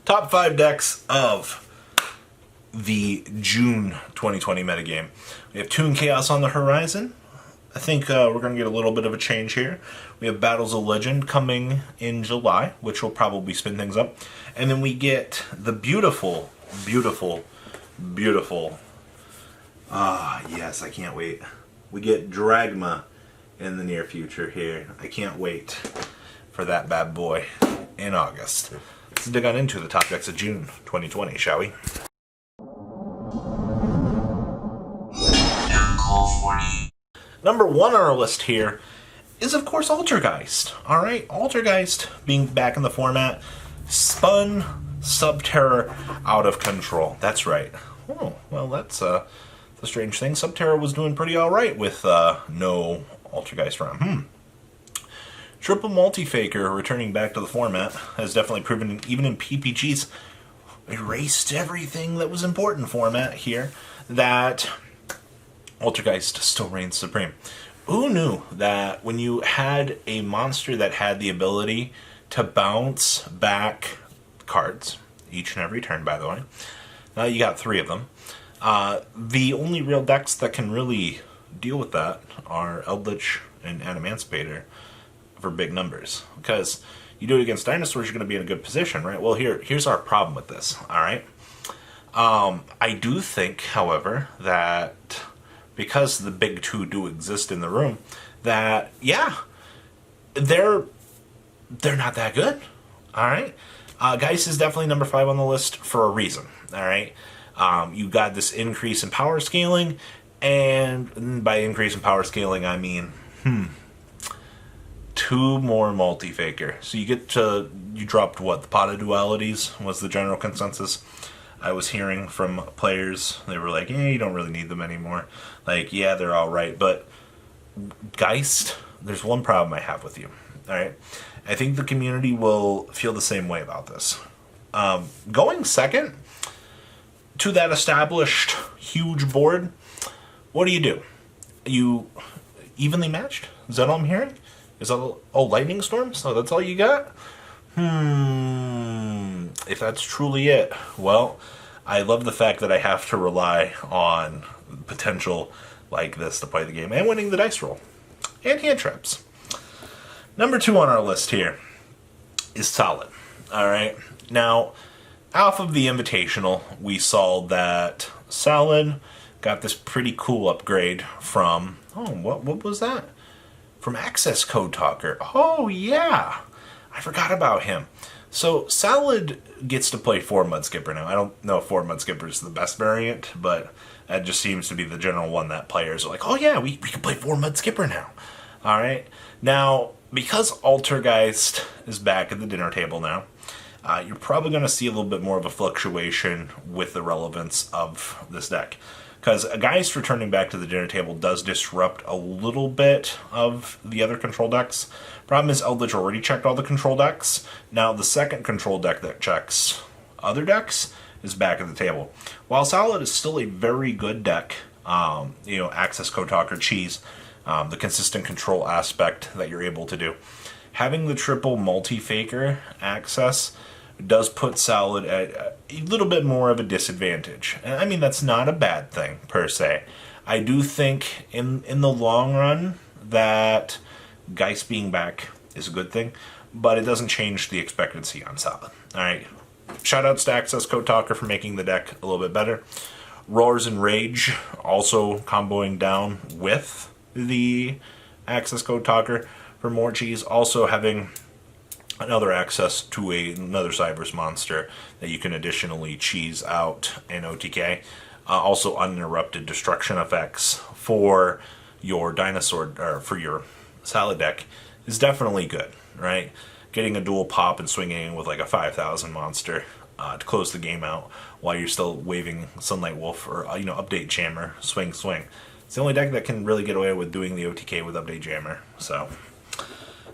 top 5 decks of the June 2020 metagame. We have Toon Chaos on the horizon. I think we're going to get a little bit of a change here. We have Battles of Legend coming in July, which will probably spin things up. And then we get the beautiful, beautiful, beautiful... yes, I can't wait. We get Dragma in the near future here. I can't wait for that bad boy in August. Let's dig on into the top decks of June 2020, shall we? Number 1 on our list here is, of course, Altergeist. Alright, Altergeist being back in the format spun Subterror out of control. That's right. Oh, well, that's a strange thing. Subterror was doing pretty alright with no Altergeist around. Triple Multi-Faker returning back to the format has definitely proven, even in PPGs, erased everything that was important format here, that Altergeist still reigns supreme. Who knew that when you had a monster that had the ability to bounce back cards, each and every turn, by the way, now you got 3 of them, the only real decks that can really deal with that are Eldritch and Animancipator for big numbers. Because you do it against Dinosaurs, you're going to be in a good position, right? Well, here's our problem with this, alright? I do think, however, that because the big 2 do exist in the room, that, yeah, they're not that good, alright? Geist is definitely number 5 on the list for a reason, alright? You got this increase in power scaling, and by increase in power scaling, I mean, 2 more Multi-Faker. So you dropped what, the pot of dualities was the general consensus I was hearing from players. They were like, you don't really need them anymore. Like, yeah, they're alright, but Geist, there's one problem I have with you, alright? I think the community will feel the same way about this. Going second to that established huge board, what do? You evenly matched? Is that all I'm hearing? Is that Lightning Storms? Oh, that's all you got? If that's truly it, well, I love the fact that I have to rely on potential like this to play the game and winning the dice roll and hand traps. Number 2 on our list here is Solid. Alright, now, off of the Invitational, we saw that Solid got this pretty cool upgrade from, what was that? From Access Code Talker. Oh, yeah! I forgot about him. So, Solid gets to play 4 Mudskipper now. I don't know if 4 Mudskipper is the best variant, but that just seems to be the general one that players are like, oh yeah, we can play 4 Mudskipper now. Alright? Now, because Altergeist is back at the dinner table now, you're probably going to see a little bit more of a fluctuation with the relevance of this deck. Because a Geist returning back to the dinner table does disrupt a little bit of the other control decks. Problem is, Eldritch already checked all the control decks. Now, the second control deck that checks other decks is back at the table. While Solid is still a very good deck, Access Code Talker, Cheese, the consistent control aspect that you're able to do, having the triple Multi-Faker access does put Solid at a little bit more of a disadvantage. And I mean, that's not a bad thing, per se. I do think, in the long run, that Geist being back is a good thing, but it doesn't change the expectancy on Solid. Alright, shoutouts to Access Code Talker for making the deck a little bit better. Roars and Rage also comboing down with the Access Code Talker for more cheese, also having another access to another Cyberse monster that you can additionally cheese out in OTK. Also uninterrupted destruction effects for your dinosaur, or for your Solid deck is definitely good, right? Getting a dual pop and swinging in with like a 5,000 monster to close the game out while you're still waving Sunlight Wolf or Update Jammer, swing. It's the only deck that can really get away with doing the OTK with Update Jammer. So,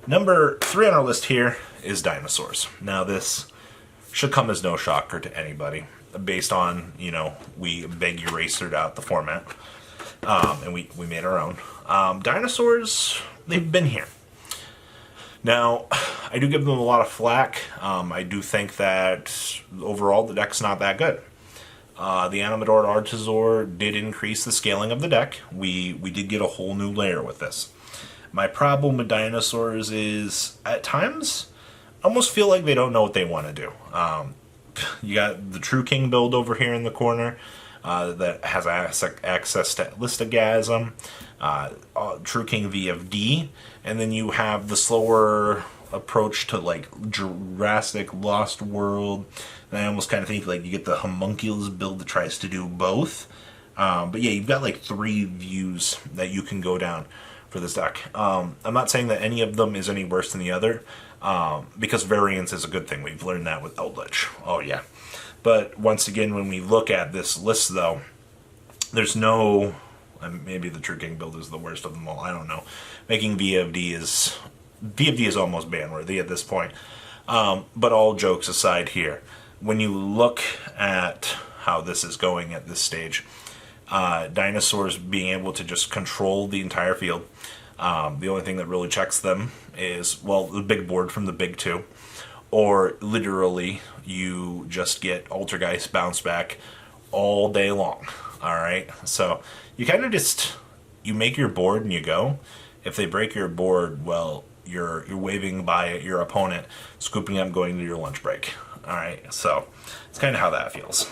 number 3 on our list here is Dinosaurs. Now, this should come as no shocker to anybody, based on, we beg erasered out the format, and we made our own. Dinosaurs, they've been here. Now, I do give them a lot of flack. I do think that overall the deck's not that good. The Animador Artizor did increase the scaling of the deck. We did get a whole new layer with this. My problem with Dinosaurs is, at times, I almost feel like they don't know what they want to do. You got the True King build over here in the corner that has access to Listagasm, True King VFD, and then you have the slower approach to like Jurassic Lost World. And I almost kind of think like you get the Homunculus build that tries to do both. But yeah, you've got like 3 views that you can go down for this deck. I'm not saying that any of them is any worse than the other, because variance is a good thing. We've learned that with Eldritch. Oh yeah. But once again, when we look at this list though, there's no... maybe the True King build is the worst of them all. I don't know. Making VFD is almost ban-worthy at this point. But all jokes aside here, when you look at how this is going at this stage, Dinosaurs being able to just control the entire field. The only thing that really checks them is, well, the big board from the big 2. Or literally, you just get Altergeist bounce back all day long. Alright? So, you kind of just... you make your board and you go. If they break your board, well, you're waving by your opponent, scooping up, going to your lunch break. Alright? So, it's kind of how that feels.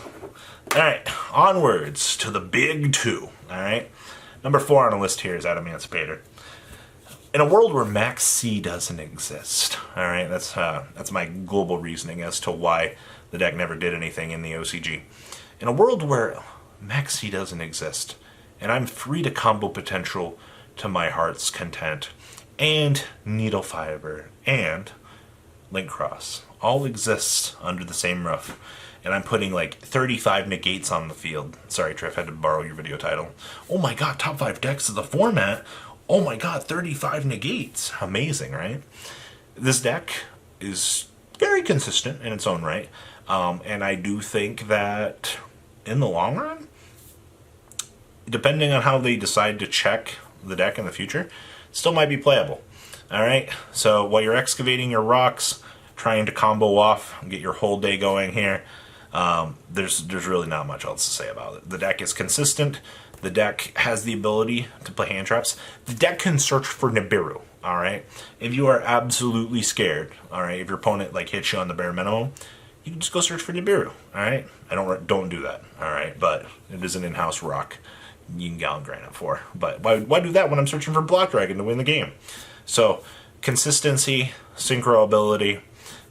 Alright, onwards to the big 2. Alright? Number 4 on the list here is Adamantipator. In a world where Max C doesn't exist, alright, that's my global reasoning as to why the deck never did anything in the OCG. In a world where Max C doesn't exist, and I'm free to combo potential to my heart's content, and Needle Fiber, and Link Cross, all exist under the same roof, and I'm putting like 35 negates on the field. Sorry, Triff, had to borrow your video title. Oh my god, top 5 decks of the format. Oh my god, 35 negates. Amazing, right? This deck is very consistent in its own right. And I do think that in the long run, depending on how they decide to check the deck in the future, it still might be playable. Alright, so while you're excavating your rocks, trying to combo off, get your whole day going here, there's really not much else to say about it. The deck is consistent. The deck has the ability to play hand traps. The deck can search for Nibiru, alright? If you are absolutely scared, alright, if your opponent like hits you on the bare minimum, you can just go search for Nibiru, alright? I don't do that, alright? But it is an in-house rock you can Gallon Granite for. But why do that when I'm searching for Block Dragon to win the game? So, consistency, synchro ability,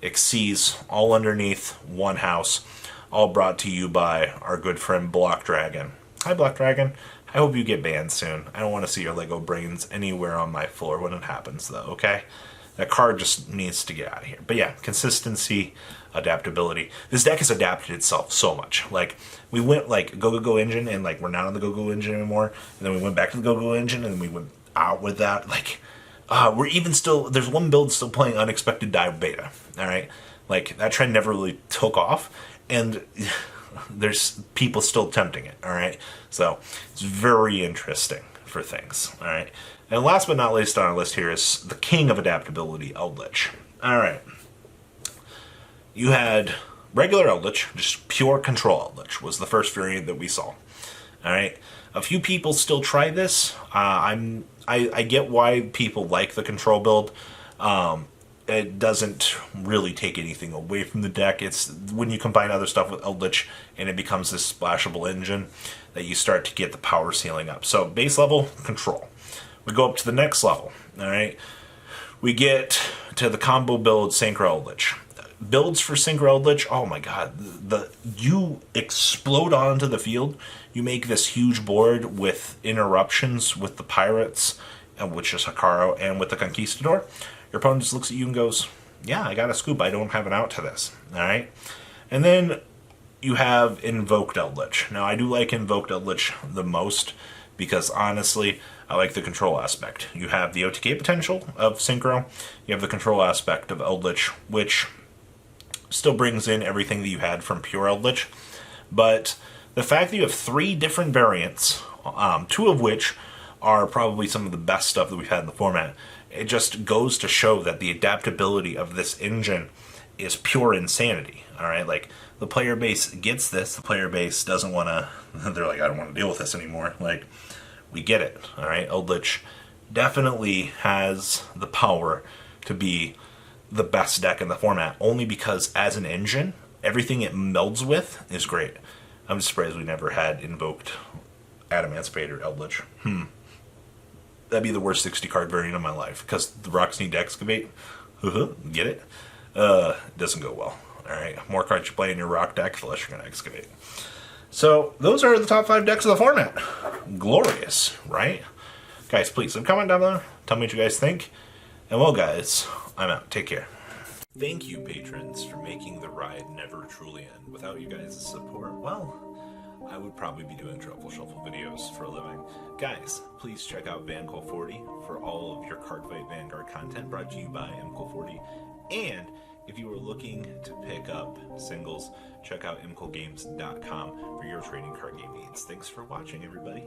Xyz, all underneath one house, all brought to you by our good friend Block Dragon. Hi, Black Dragon. I hope you get banned soon. I don't want to see your Lego brains anywhere on my floor when it happens, though, okay? That card just needs to get out of here. But yeah, consistency, adaptability. This deck has adapted itself so much. Like, we went, like, Go-Go Engine, and, like, we're not on the Go-Go Engine anymore. And then we went back to the Go-Go Engine, and we went out with that. Like, we're even still... there's one build still playing Unexpected Dive Beta, alright? Like, that trend never really took off, and... there's people still attempting it, alright? So, it's very interesting for things, alright? And last but not least on our list here is the king of adaptability, Eldritch. Alright. You had regular Eldritch, just pure control Eldritch, was the first variant that we saw. Alright? A few people still try this. I get why people like the control build. It doesn't really take anything away from the deck. It's when you combine other stuff with Eldritch and it becomes this splashable engine that you start to get the power ceiling up. So base level, control. We go up to the next level, alright? We get to the combo build Synchro Eldritch. Builds for Synchro Eldritch, oh my god. You explode onto the field, you make this huge board with interruptions with the pirates, which is Hikaru, and with the Conquistador. Your opponent just looks at you and goes, yeah, I got a scoop. I don't have an out to this. Alright? And then you have Invoked Eldritch. Now, I do like Invoked Eldritch the most because, honestly, I like the control aspect. You have the OTK potential of Synchro. You have the control aspect of Eldritch, which still brings in everything that you had from pure Eldritch. But the fact that you have 3 different variants, 2 of which are probably some of the best stuff that we've had in the format, It just goes to show that the adaptability of this engine is pure insanity. All right, like the player base gets this. The player base doesn't want to. They're like, I don't want to deal with this anymore. Like, we get it. All right, Eldritch definitely has the power to be the best deck in the format, only because as an engine, everything it melds with is great. I'm just surprised we never had invoked Adamantipator Eldritch. That'd be the worst 60 card variant of my life, because the rocks need to excavate. Get it? Doesn't go well. Alright, more cards you play in your rock deck, the less you're going to excavate. So, those are the top 5 decks of the format. Glorious, right? Guys, please leave a comment down below. Tell me what you guys think. And well, guys, I'm out. Take care. Thank you, patrons, for making the ride never truly end. Without you guys' support, well, I would probably be doing Truffle Shuffle videos for a living. Guys, please check out VanCool40 for all of your Cardfight Vanguard content brought to you by MCool40. And if you are looking to pick up singles, check out mcoolgames.com for your trading card game needs. Thanks for watching, everybody.